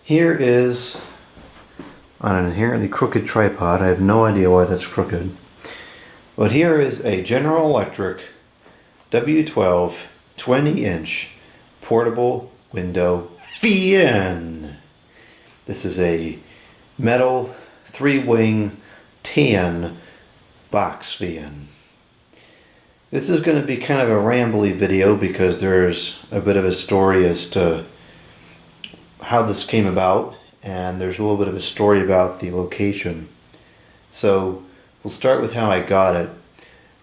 Here is, on an inherently crooked tripod, I have no idea why that's crooked, but here is a General Electric W12 20-inch portable window fan. This is a metal 3-wing tan box fan. This is going to be kind of a rambly video because there's a bit of a story as to how this came about, and there's a little bit of a story about the location. So we'll start with how I got it.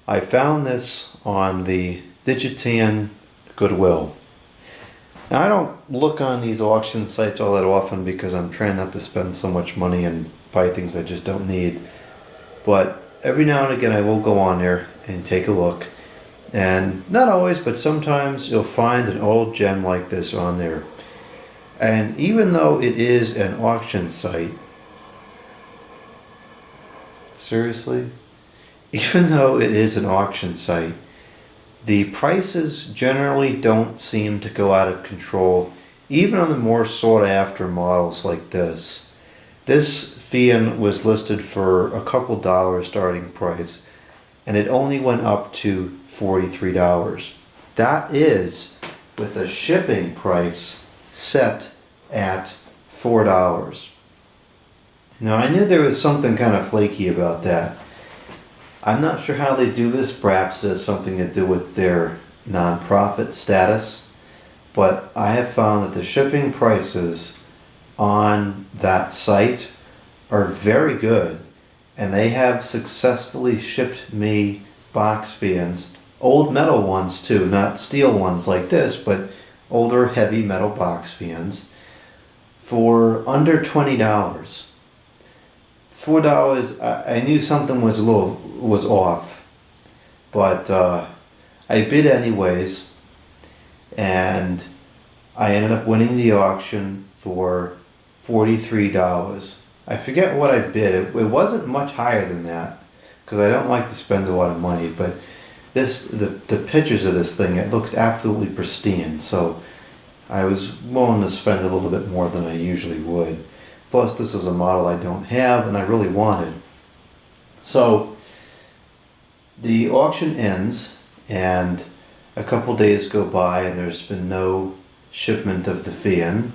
I found this on the Digitan Goodwill. Now, I don't look on these auction sites all that often because I'm trying not to spend so much money and buy things I just don't need. But every now and again I will go on there and take a look. And not always, but sometimes you'll find an old gem like this on there. And even though it is an auction site, seriously? Even though it is an auction site, the prices generally don't seem to go out of control, even on the more sought after models like this. This fan was listed for a couple dollars starting price, and it only went up to $43. That is with a shipping price set at $4. Now, I knew there was something kind of flaky about that. I'm not sure how they do this. Perhaps it has something to do with their non-profit status, but I have found that the shipping prices on that site are very good, and they have successfully shipped me box fans, old metal ones too, not steel ones like this, but older heavy metal box fans, for under $20. $4, I knew something was off, but I bid anyways, and I ended up winning the auction for $43. I forget what I bid. It wasn't much higher than that because I don't like to spend a lot of money, but the pictures of this thing, it looks absolutely pristine, so I was willing to spend a little bit more than I usually would. Plus, this is a model I don't have and I really wanted. So the auction ends and a couple days go by and there's been no shipment of the fan.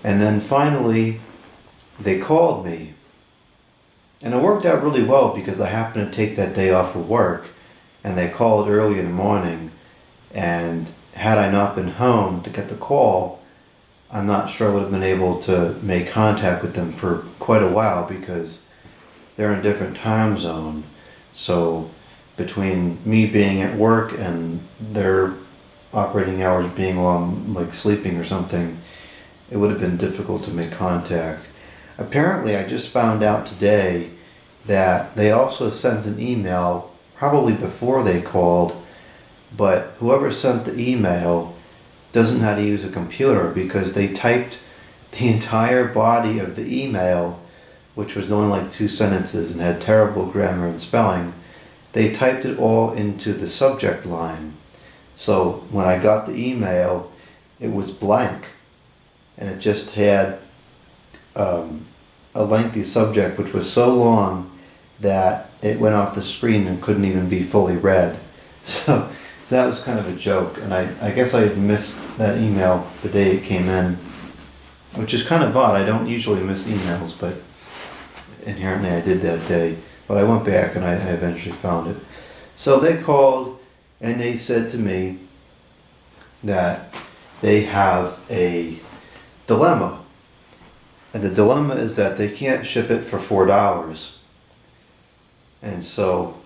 And then finally they called me. And it worked out really well because I happened to take that day off of work, and they called early in the morning, and had I not been home to get the call, I'm not sure I would have been able to make contact with them for quite a while because they're in a different time zone. So between me being at work and their operating hours being while I'm like sleeping or something, it would have been difficult to make contact. Apparently, I just found out today that they also sent an email probably before they called, but whoever sent the email doesn't know how to use a computer because they typed the entire body of the email, which was only like 2 sentences and had terrible grammar and spelling. They typed it all into the subject line. So when I got the email, it was blank, and it just had a lengthy subject which was so long that it went off the screen and couldn't even be fully read. So that was kind of a joke, and I guess I had missed that email the day it came in, which is kind of odd. I don't usually miss emails, but inherently I did that day. But I went back and I eventually found it. So they called and they said to me that they have a dilemma. And the dilemma is that they can't ship it for $4. And so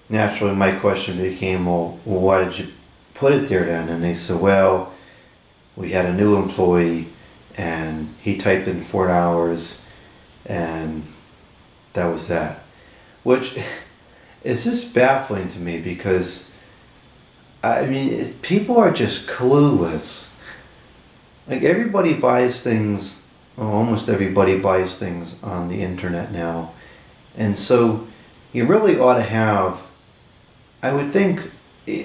naturally my question became, well, why did you put it there then? And they said, well, we had a new employee and he typed in $4 and that was that. Which is just baffling to me because, I mean, people are just clueless. Like everybody buys things, well, almost everybody buys things on the internet now. And so you really ought to have, I would think,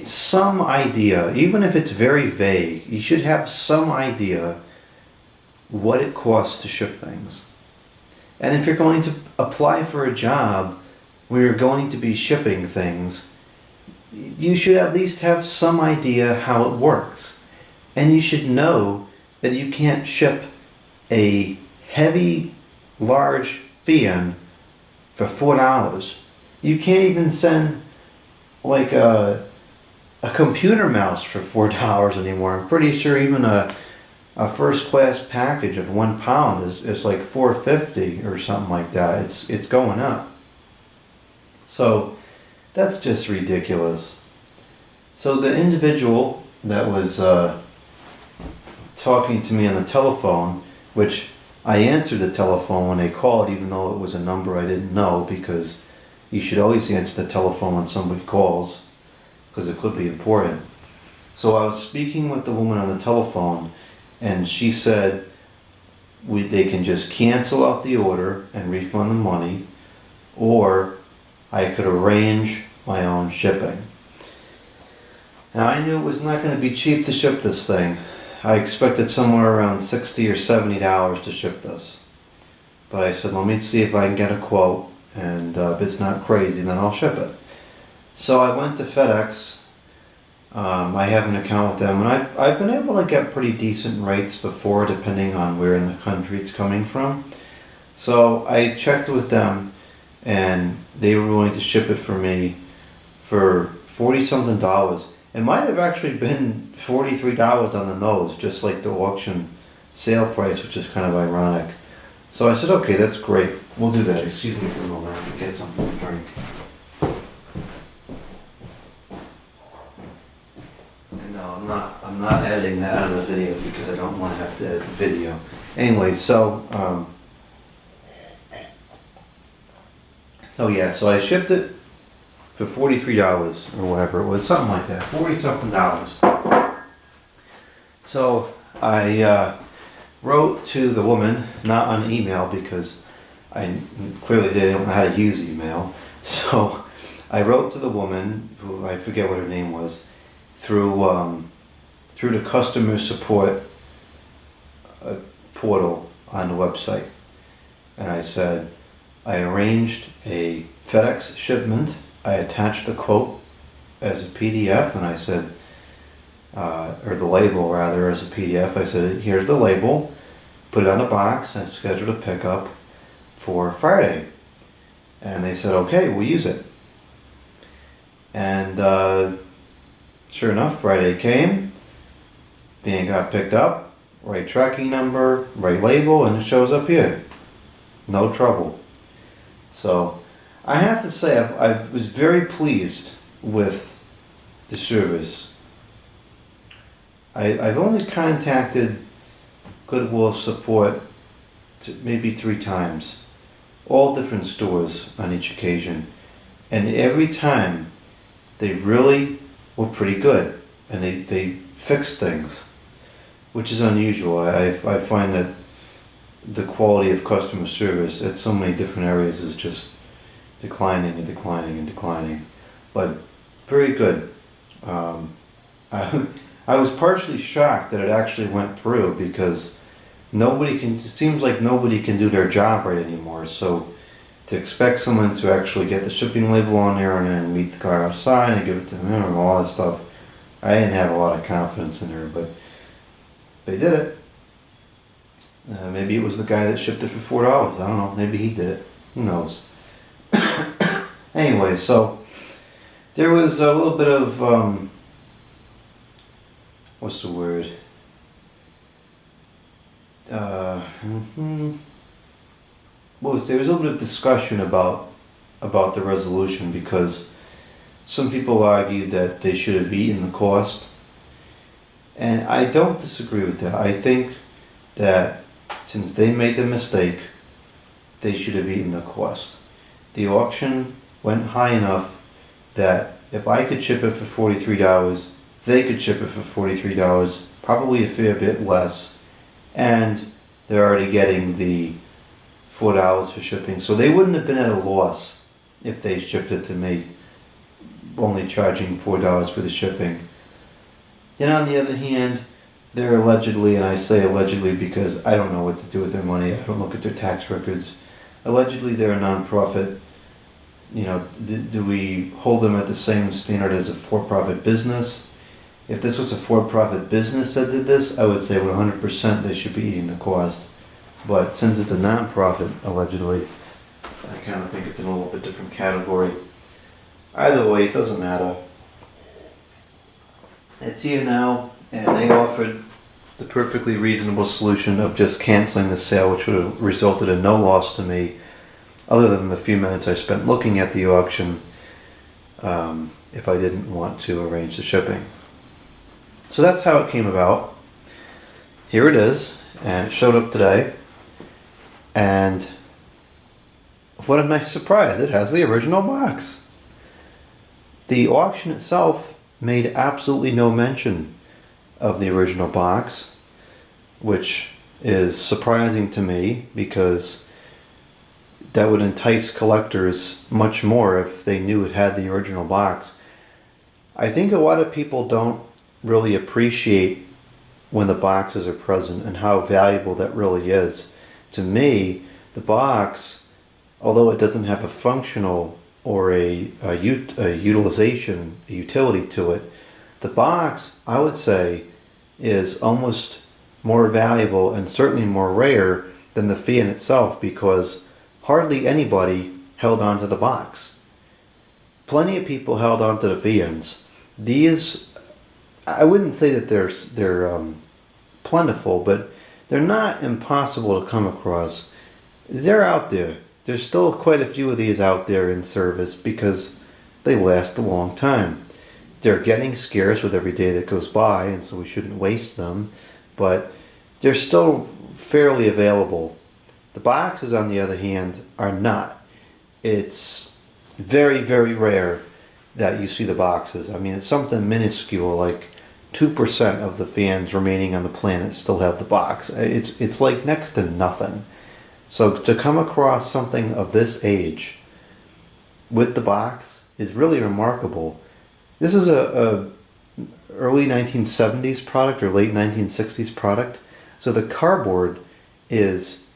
some idea, even if it's very vague, you should have some idea what it costs to ship things. And if you're going to apply for a job where you're going to be shipping things, you should at least have some idea how it works. And you should know that you can't ship a heavy, large fan for $4. You can't even send like a computer mouse for $4 anymore. I'm pretty sure even a first class package of £1 is like $4.50 or something like that. It's going up. So that's just ridiculous. So the individual that was talking to me on the telephone, which I answered the telephone when they called, even though it was a number I didn't know, because you should always answer the telephone when somebody calls, because it could be important. So I was speaking with the woman on the telephone, and she said they can just cancel out the order and refund the money, or I could arrange my own shipping. Now I knew it was not going to be cheap to ship this thing. I expected somewhere around $60 or $70 to ship this. But I said, let me see if I can get a quote, and if it's not crazy, then I'll ship it. So I went to FedEx. I have an account with them, and I've been able to get pretty decent rates before, depending on where in the country it's coming from. So I checked with them, and they were willing to ship it for me for $40-something. It might have actually been $43 on the nose, just like the auction sale price, which is kind of ironic. So I said, okay, that's great. We'll do that. Excuse me for a moment. I have to get something to drink. And no, I'm not editing that out of the video because I don't want to have to edit the video. Anyway, so so I shipped it for $43 or whatever it was, something like that, $40-something. So I wrote to the woman, not on email because I clearly didn't know how to use email. So I wrote to the woman, who I forget what her name was, through the customer support portal on the website, and I said I arranged a FedEx shipment. I attached the quote as a PDF, and I said, or the label rather, as a PDF. I said, here's the label, put it on a box, and scheduled a pickup for Friday. And they said, okay, we'll use it. And sure enough, Friday came, van got picked up, right tracking number, right label, and it shows up here. No trouble. So I have to say, I was very pleased with the service. I've only contacted Goodwill support maybe 3 times, all different stores on each occasion, and every time they really were pretty good, and they fixed things, which is unusual. I find that the quality of customer service at so many different areas is just declining and declining and declining, but very good. I was partially shocked that it actually went through, because it seems like nobody can do their job right anymore. So to expect someone to actually get the shipping label on there and then meet the car outside and give it to them and all that stuff, I didn't have a lot of confidence in her, but they did it. Maybe it was the guy that shipped it for $4. I don't know. Maybe he did it. Who knows? Anyway, so there was a little bit of what's the word? Well, there was a little bit of discussion about the resolution, because some people argued that they should have eaten the cost, and I don't disagree with that. I think that since they made the mistake, they should have eaten the cost. The auction went high enough that if I could ship it for $43, they could ship it for $43, probably a fair bit less, and they're already getting the $4 for shipping, so they wouldn't have been at a loss if they shipped it to me, only charging $4 for the shipping. Then on the other hand, they're allegedly, and I say allegedly because I don't know what to do with their money. I don't look at their tax records. Allegedly, they're a nonprofit. You know, do we hold them at the same standard as a for-profit business? If this was a for-profit business that did this, I would say 100% they should be eating the cost. But since it's a nonprofit, allegedly, I kind of think it's in a little bit different category. Either way, it doesn't matter. It's here now, and they offered the perfectly reasonable solution of just canceling the sale, which would have resulted in no loss to me, other than the few minutes I spent looking at the auction, if I didn't want to arrange the shipping. So that's how it came about. Here it is, and it showed up today. And what a nice surprise, it has the original box. The auction itself made absolutely no mention of the original box, which is surprising to me because that would entice collectors much more if they knew it had the original box. I think a lot of people don't really appreciate when the boxes are present and how valuable that really is. To me, the box, although it doesn't have a functional or a utilization, a utility to it, the box, I would say, is almost more valuable and certainly more rare than the fan itself, because hardly anybody held on to the box. Plenty of people held on to the fans. These, I wouldn't say that they're plentiful, but they're not impossible to come across. They're out there. There's still quite a few of these out there in service because they last a long time. They're getting scarce with every day that goes by, and so we shouldn't waste them, but they're still fairly available. The boxes, on the other hand, are not. It's very, very rare that you see the boxes. I mean, it's something minuscule, like 2% of the fans remaining on the planet still have the box. It's like next to nothing. So to come across something of this age with the box is really remarkable. This is a early 1970s product or late 1960s product. So the cardboard is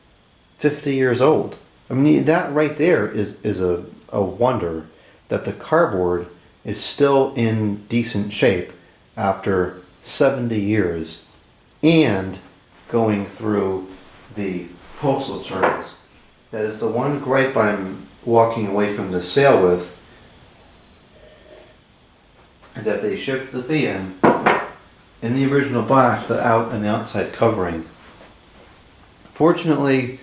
50 years old. I mean, that right there is a wonder that the cardboard is still in decent shape after 70 years and going through the postal service. That is the one gripe I'm walking away from the sale with, is that they shipped the fan in the original box without an outside covering. Fortunately,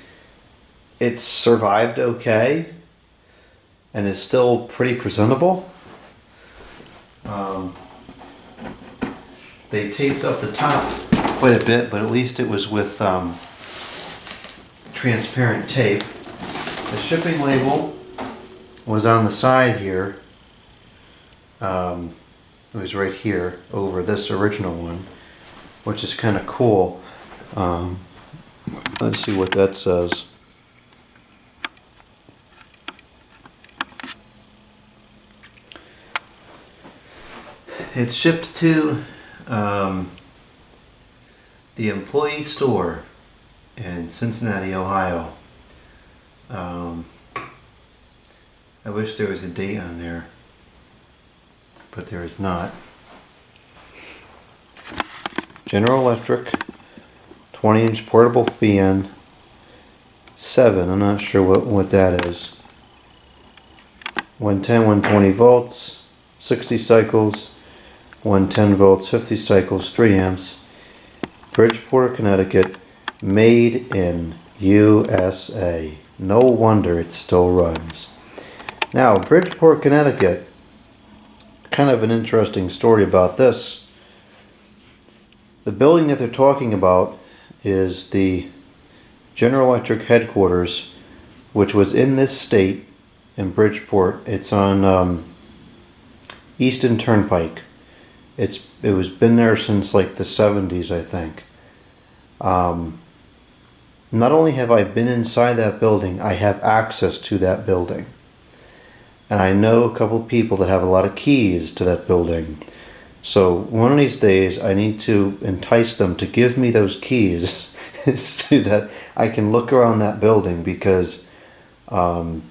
it's survived okay and is still pretty presentable. They taped up the top quite a bit, but at least it was with transparent tape. The shipping label was on the side here. It was right here over this original one, which is kind of cool. Let's see what that says. It's shipped to the employee store in Cincinnati, Ohio. I wish there was a date on there, but there is not. General Electric, 20-inch portable fan, 7, I'm not sure what that is. 110, 120 volts, 60 cycles, 110 volts, 50 cycles, 3 amps. Bridgeport, Connecticut, made in USA. No wonder it still runs. Now, Bridgeport, Connecticut, kind of an interesting story about this. The building that they're talking about is the General Electric headquarters, which was in this state in Bridgeport. It's on Easton Turnpike. It was been there since like the 70s, I think. Not only have I been inside that building, I have access to that building. And I know a couple of people that have a lot of keys to that building. So one of these days I need to entice them to give me those keys so that I can look around that building, because I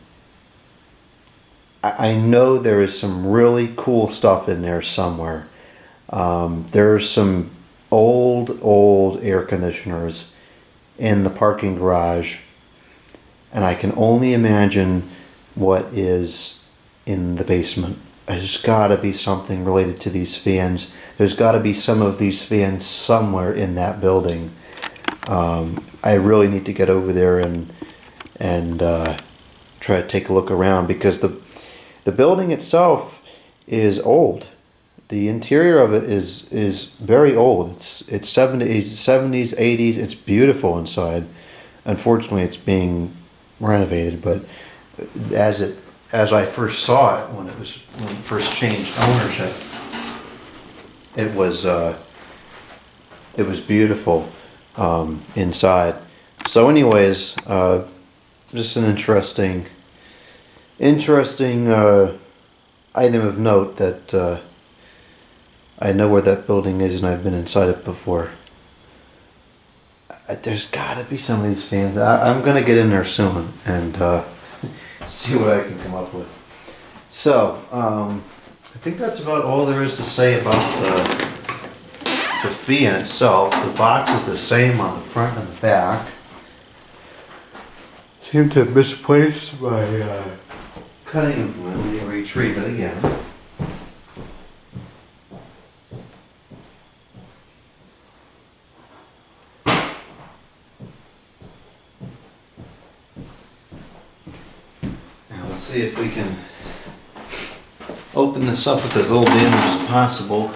know there is some really cool stuff in there somewhere. There's some old air conditioners in the parking garage, and I can only imagine what is in the basement. There's got to be something related to these fans. There's got to be some of these fans somewhere in that building. I really need to get over there and try to take a look around, because the building itself is old. The interior of it is very old. It's 70s, 80s. It's beautiful inside. Unfortunately, it's being renovated, but as I first saw it when it first changed ownership, it was beautiful inside. So, anyways, just an interesting item of note that I know where that building is and I've been inside it before. There's got to be some of these fans. I'm gonna get in there soon and see what I can come up with. So, I think that's about all there is to say about the fan itself. The box is the same on the front and the back. Seem to have misplaced my cutting implement. Let me retrieve it again. Now let's see if we can open this up with as little damage as possible.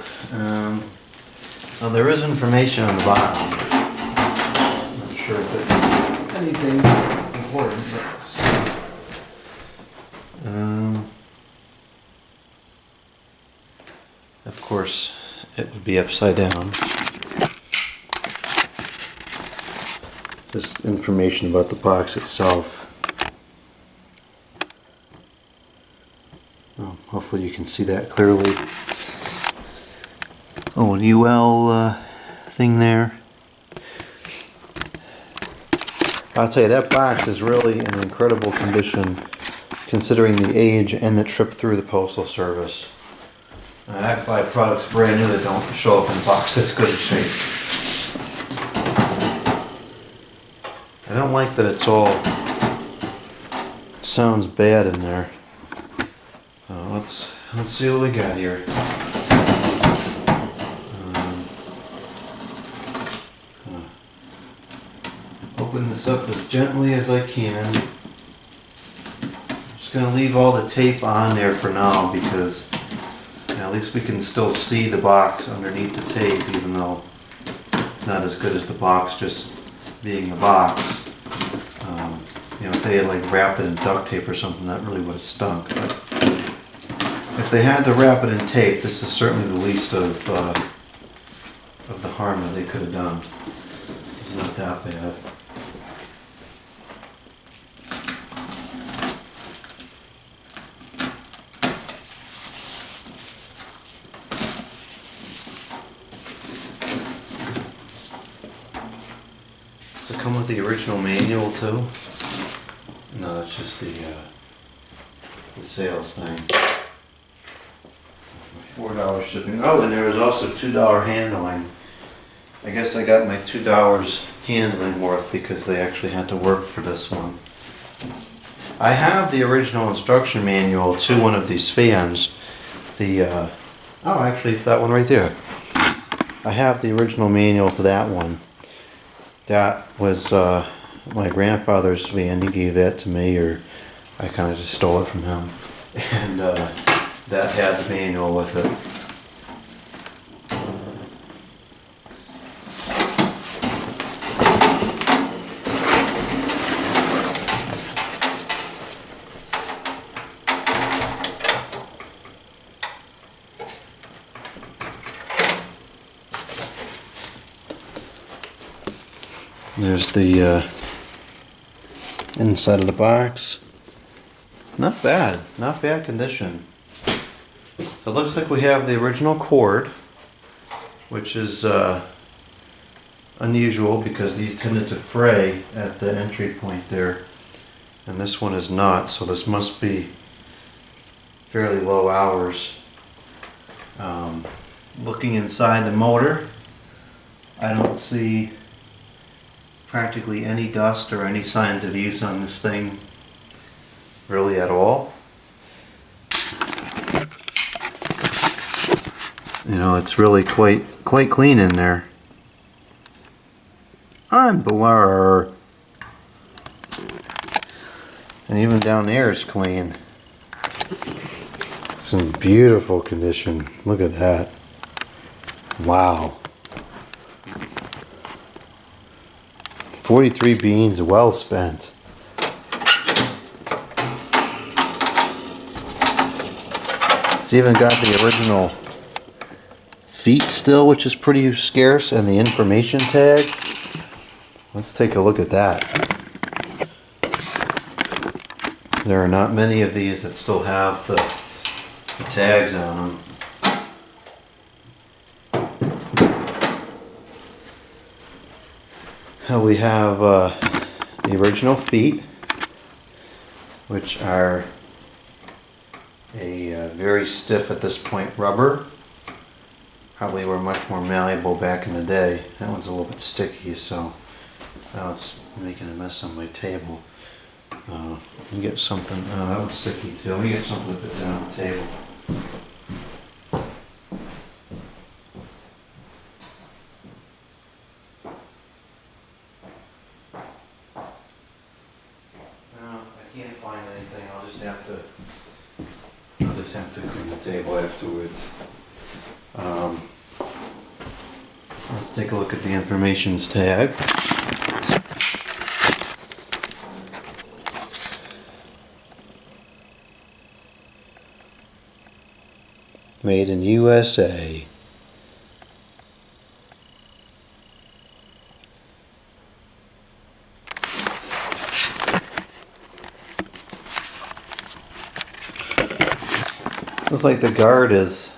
Well, there is information on the bottom. I'm not sure if it's anything important, but let's see. Of course, it would be upside down. Just information about the box itself. Oh, hopefully you can see that clearly. Oh, an UL thing there. I'll tell you, that box is really in incredible condition considering the age and the trip through the Postal Service. I buy products brand new that don't show up in a box that's good shape. I don't like that it's all sounds bad in there. Let's see what we got here. Open this up as gently as I can. I'm just going to leave all the tape on there for now, because at least we can still see the box underneath the tape, even though it's not as good as the box just being the box. If they had like wrapped it in duct tape or something, that really would have stunk. But if they had to wrap it in tape, this is certainly the least of the harm that they could have done. It's not that bad. Does it come with the original manual too? No, it's just the sales thing. $4 shipping. Oh, and there was also $2 handling. I guess I got my $2 handling worth because they actually had to work for this one. I have the original instruction manual to one of these fans. Oh, actually, it's that one right there. I have the original manual to that one. That was my grandfather's fan. He gave that to me, or I kind of just stole it from him. And that had the manual with it. There's the inside of the box. Not bad condition. So it looks like we have the original cord. which is unusual because these tended to fray at the entry point there, and this one is not, so this must be fairly low hours. Looking inside the motor, I don't see practically any dust or any signs of use on this thing really at all. You know, it's really quite clean in there. On blur. And even down there is clean. It's in beautiful condition. Look at that. Wow. 43 beans well spent. It's even got the original feet still, which is pretty scarce, and the information tag. Let's take a look at that. There are not many of these that still have the tags on them. We have the original feet, which are a very stiff at this point rubber. Probably were much more malleable back in the day. That one's a little bit sticky, so now it's making a mess on my table. Let me get something. Oh, that one's sticky too. Let me get something to put down on the table. I can't find anything. I'll just have to clean the table afterwards. Let's take a look at the information's tag. Made in USA. Looks like the guard is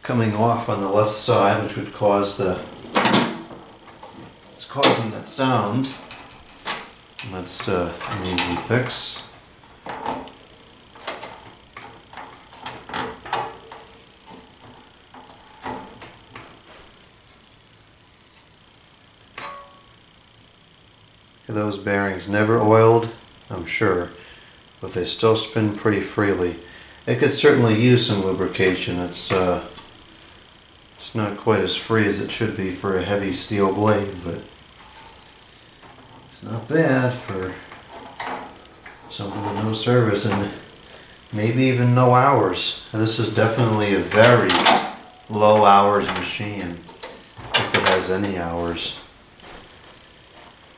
coming off on the left side, which would cause it's causing that sound. And that's an easy fix. Those bearings never oiled, I'm sure, but they still spin pretty freely. It could certainly use some lubrication. It's not quite as free as it should be for a heavy steel blade, but it's not bad for something with no service and maybe even no hours. And this is definitely a very low hours machine, if it has any hours.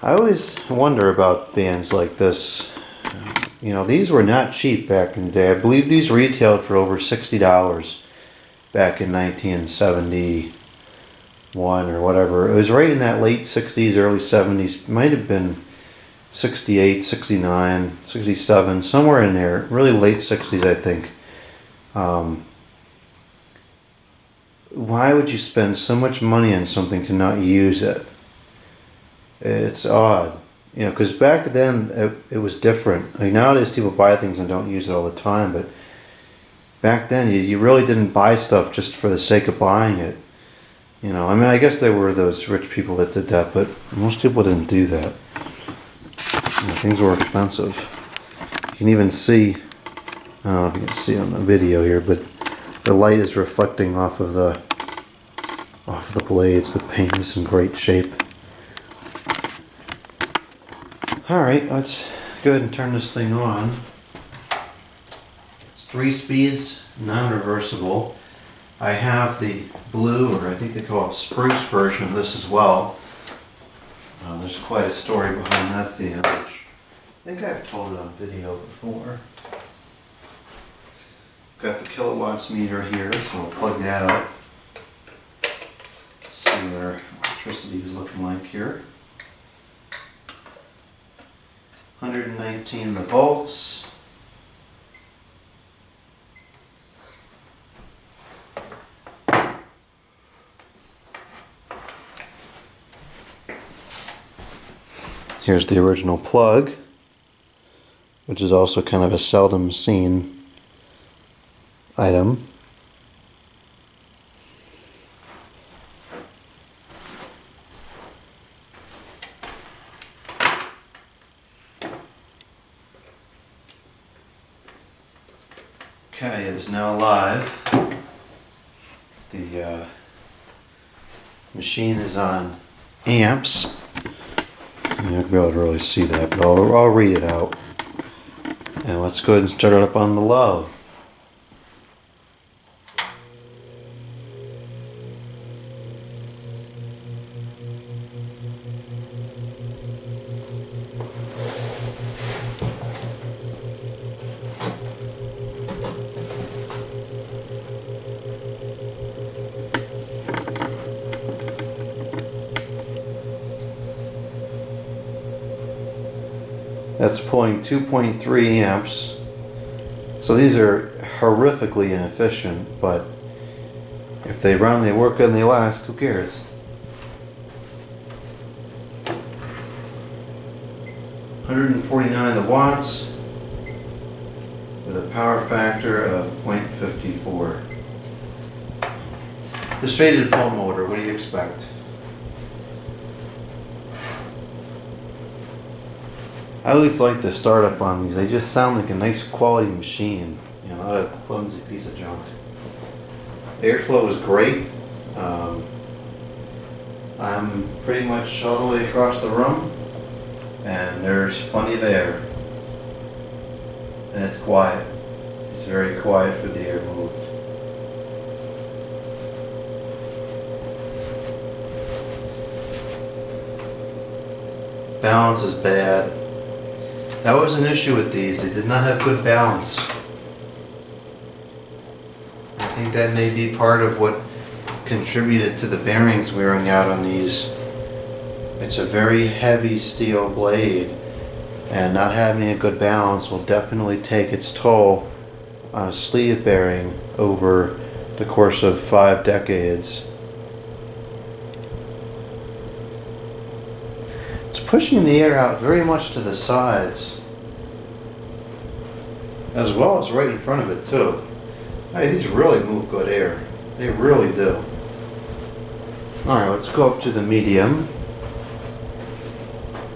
I always wonder about fans like this. You know, these were not cheap back in the day. I believe these retailed for over $60 back in 1971 or whatever. It was right in that late 60s, early 70s. Might have been 68, 69, 67, somewhere in there. Really late 60s, I think. Why would you spend so much money on something to not use it? It's odd, you know, because back then it was different. I mean, nowadays people buy things and don't use it all the time, but back then you really didn't buy stuff just for the sake of buying it. You know, I mean, I guess there were those rich people that did that, but most people didn't do that. You know, things were expensive. You can even see, I don't know if you can see on the video here, but the light is reflecting off of the blades. The paint is in great shape. Alright, let's go ahead and turn this thing on. It's 3 speeds, non-reversible. I have the blue, or I think they call it spruce version of this as well. There's quite a story behind that fan, which I think I've told it on video before. Got the kilowatts meter here, so we'll plug that up. See what our electricity is looking like here. 119 the volts. Here's the original plug, which is also kind of a seldom seen item. Okay, it is now live. The machine is on amps. You're not going to be able to really see that, but I'll read it out. And let's go ahead and start it up on the low. That's pulling 2.3 amps. So these are horrifically inefficient, but if they run, they work, and they last, who cares? $149 watts with a power factor of 0.54. The straighted pull motor, what do you expect? I always like the startup on these. They just sound like a nice quality machine, you know, not a flimsy piece of junk. Airflow is great. I'm pretty much all the way across the room, and there's plenty of air. And it's quiet. It's very quiet for the air moved. Balance is bad. That was an issue with these. They did not have good balance. I think that may be part of what contributed to the bearings wearing out on these. It's a very heavy steel blade, and not having a good balance will definitely take its toll on a sleeve bearing over the course of 5 decades. It's pushing the air out very much to the sides, as well as right in front of it too. Hey, these really move good air. They really do. Alright, let's go up to the medium.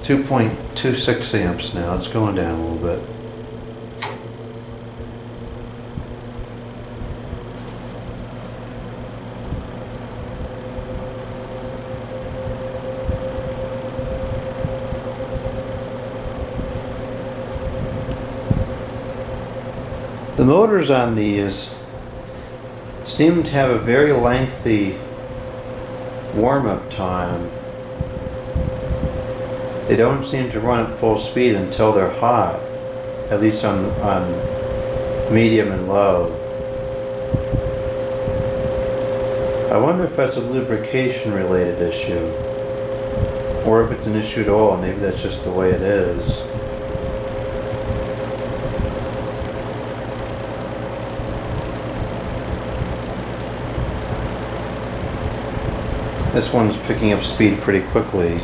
2.26 amps now. It's going down a little bit. The motors on these seem to have a very lengthy warm-up time. They don't seem to run at full speed until they're hot, at least on medium and low. I wonder if that's a lubrication related issue, or if it's an issue at all. Maybe that's just the way it is. This one's picking up speed pretty quickly.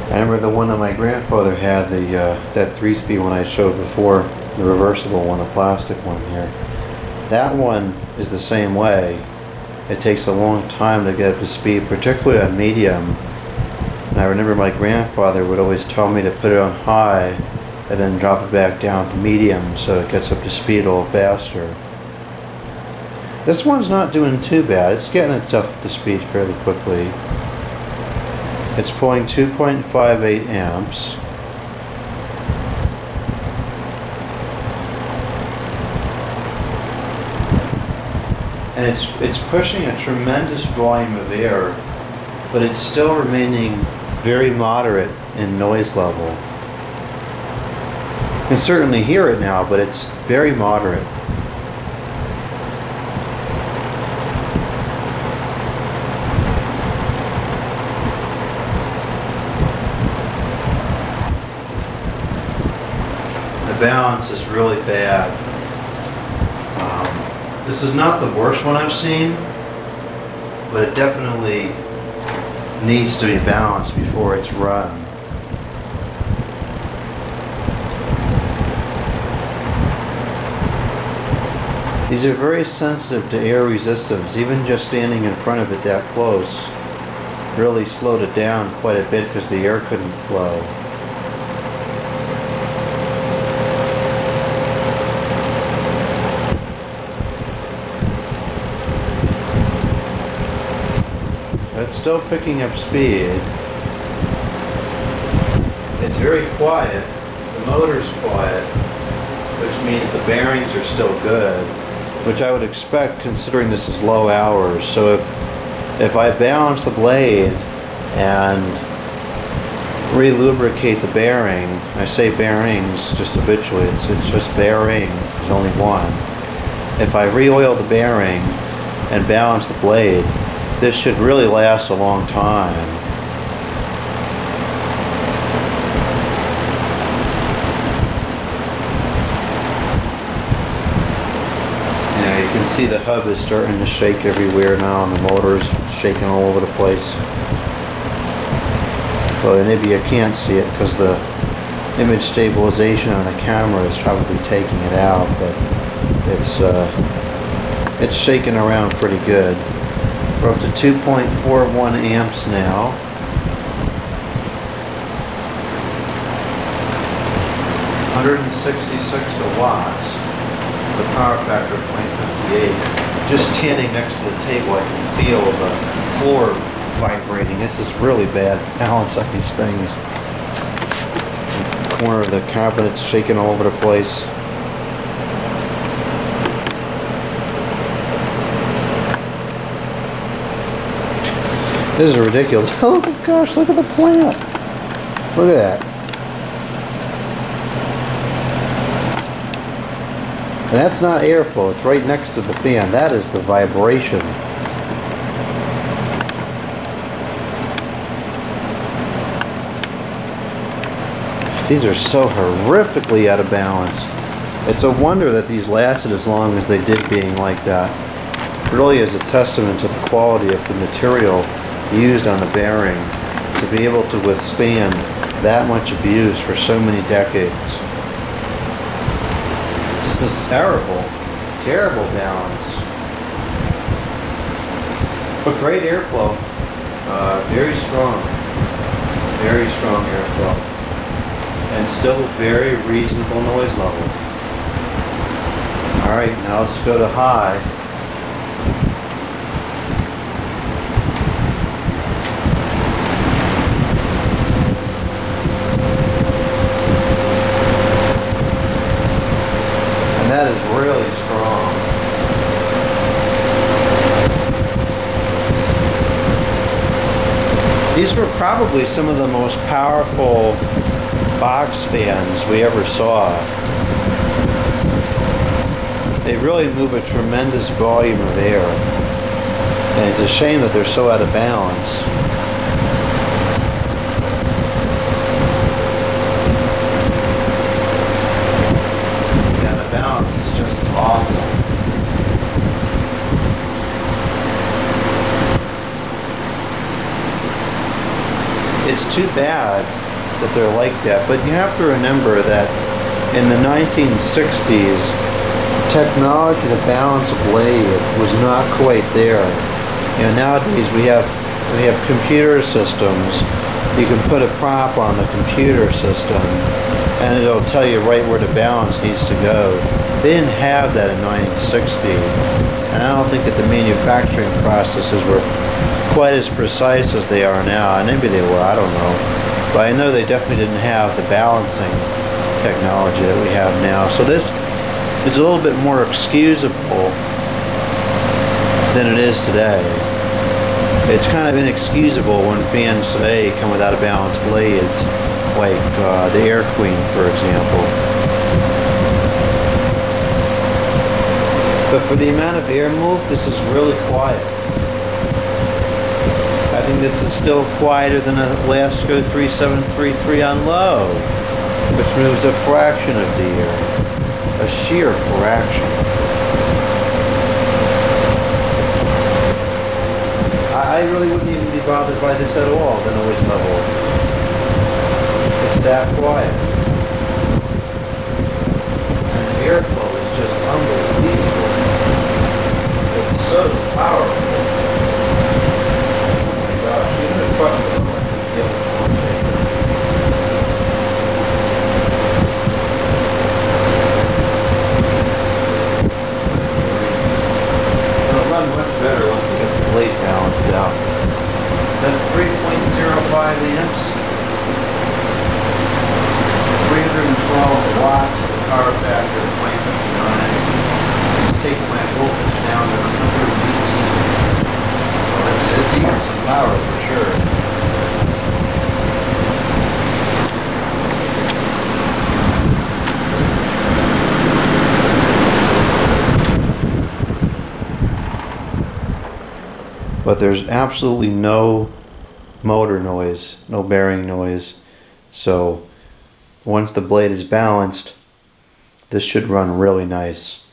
I remember the one that my grandfather had, that 3-speed one I showed before, the reversible one, the plastic one here. That one is the same way. It takes a long time to get up to speed, particularly on medium. And I remember my grandfather would always tell me to put it on high and then drop it back down to medium so it gets up to speed a little faster. This one's not doing too bad. It's getting itself up to speed fairly quickly. It's pulling 2.58 amps. And it's pushing a tremendous volume of air, but it's still remaining very moderate in noise level. You can certainly hear it now, but it's very moderate. The balance is really bad. This is not the worst one I've seen, but it definitely needs to be balanced before it's run. These are very sensitive to air resistance. Even just standing in front of it that close really slowed it down quite a bit because the air couldn't flow. It's still picking up speed. It's very quiet. The motor's quiet, which means the bearings are still good, which I would expect considering this is low hours. So if I balance the blade and re-lubricate the bearing, I say bearings just habitually, it's just bearing, there's only one. If I re-oil the bearing and balance the blade, this should really last a long time. Yeah, you can see the hub is starting to shake everywhere now, and the motor is shaking all over the place. Well, maybe you can't see it because the image stabilization on the camera is probably taking it out, but it's shaking around pretty good. We're up to 2.41 amps now. $166 watts. The power factor 0.58. Just standing next to the table, I can feel the floor vibrating. This is really bad balance on these things. The corner of the cabinet's shaking all over the place. This is ridiculous. Oh my gosh, look at the plant. Look at that. And that's not airflow, it's right next to the fan. That is the vibration. These are so horrifically out of balance. It's a wonder that these lasted as long as they did being like that. It really is a testament to the quality of the material used on the bearing to be able to withstand that much abuse for so many decades. This is terrible. Terrible balance. But great airflow. Very strong. Very strong airflow. And still very reasonable noise level. Alright, now let's go to high. That is really strong. These were probably some of the most powerful box fans we ever saw. They really move a tremendous volume of air. And it's a shame that they're so out of balance. Awful. It's too bad that they're like that, but you have to remember that in the 1960s, technology to balance a blade was not quite there. You know, nowadays we have computer systems. You can put a prop on the computer system, and it'll tell you right where the balance needs to go. They didn't have that in 1960, and I don't think that the manufacturing processes were quite as precise as they are now. And maybe they were, I don't know. But I know they definitely didn't have the balancing technology that we have now. So this is a little bit more excusable than it is today. It's kind of inexcusable when fans today come with out-of-balance blades, like the Air Queen, for example. But for the amount of air move, this is really quiet. I think this is still quieter than a Lasco 3733 on low, which moves a fraction of the air, a sheer fraction. I really wouldn't even be bothered by this at all, the noise level. It's that quiet. And the airflow is just unbelievable. amps, 312 watts with a power factor of 0.59. It's taking my voltage down to 118. So it's eating some power for sure. But there's absolutely no motor noise, no bearing noise. So once the blade is balanced, this should run really nice.